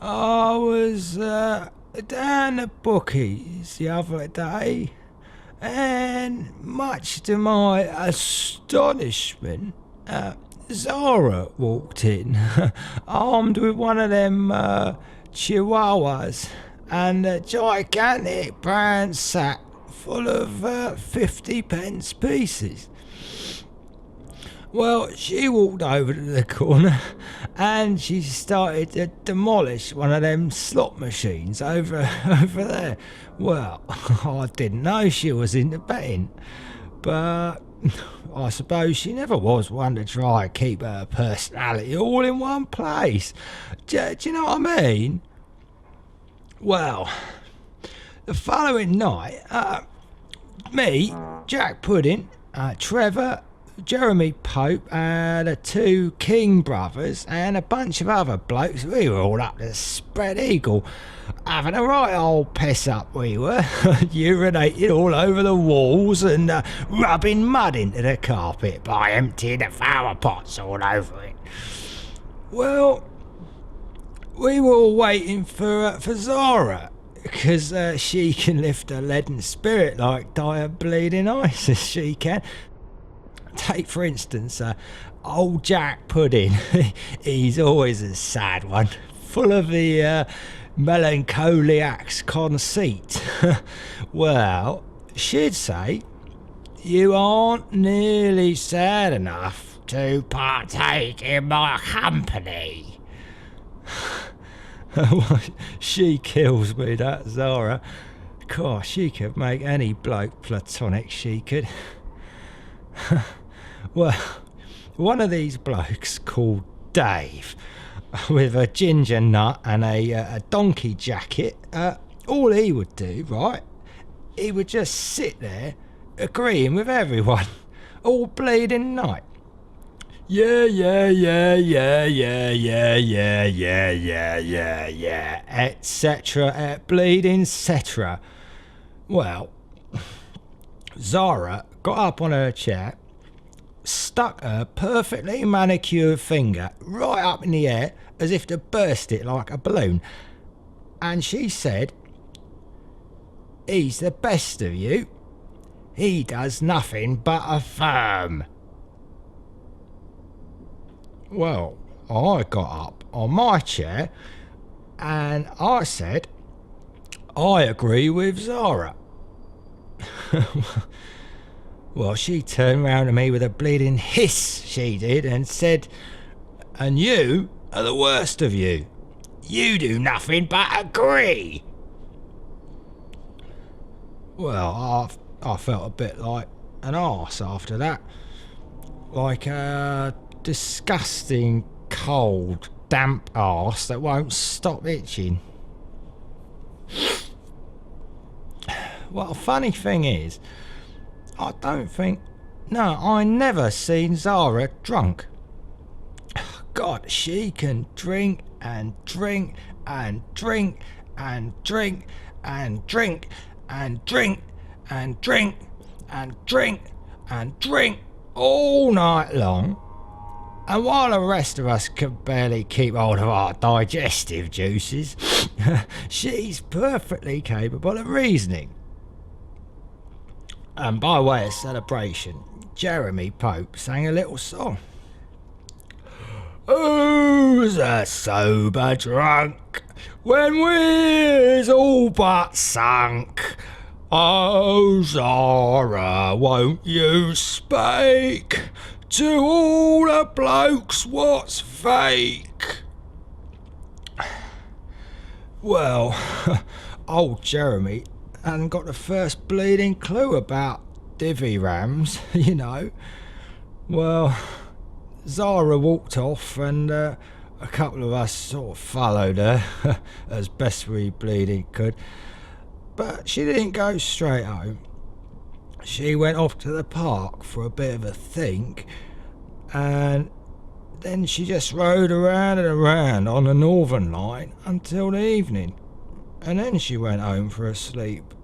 I was down the bookies the other day, and much to my astonishment, Zara walked in, armed with one of them chihuahuas and a gigantic brown sack full of 50 pence pieces. Well, she walked over to the corner and she started to demolish one of them slot machines over there. Well, I didn't know she was into betting, but I suppose she never was one to try and keep her personality all in one place. Do you know what I mean? Well, the following night, me, Jack Pudding, Trevor, Jeremy Pope, and the two King brothers, and a bunch of other blokes, we were all up to spread eagle, having a right old piss up we were, urinating all over the walls and rubbing mud into the carpet by emptying the flower pots all over it. Well, we were all waiting for Zara, because she can lift a leaden spirit like Dionysius, she can. Take, for instance, old Jack Pudding. He's always a sad one, full of the melancholiac's conceit. Well, she'd say, you aren't nearly sad enough to partake in my company. She kills me, that Zara. Gosh, she could make any bloke platonic, she could. Well, one of these blokes called Dave, with a ginger nut and a donkey jacket, all he would do, right, he would just sit there agreeing with everyone all bleeding night. Yeah, etc., bleeding, etc. Well, Zara got up on her chair, stuck her perfectly manicured finger right up in the air as if to burst it like a balloon, and she said, he's the best of you. He does nothing but affirm. Well, I got up on my chair and I said, I agree with Zara. Well, she turned round to me with a bleeding hiss, she did, and said, and you are the worst of you. You do nothing but agree. Well, I felt a bit like an arse after that. Like a disgusting, cold, damp arse that won't stop itching. Well, the funny thing is, I never seen Zara drunk. God, she can drink and drink and drink and drink and drink and drink and drink and drink and drink all night long. And while the rest of us can barely keep hold of our digestive juices, she's perfectly capable of reasoning. And by way of celebration, Jeremy Pope sang a little song. Who's a sober drunk when we's all but sunk? Oh, Zara, won't you speak to all the blokes what's fake? Well, old Jeremy hadn't got the first bleeding clue about divvy rams, you know. Well, Zara walked off and a couple of us sort of followed her as best we bleeding could. But she didn't go straight home. She went off to the park for a bit of a think, and then she just rode around and around on the Northern Line until the evening, and then she went home for a sleep.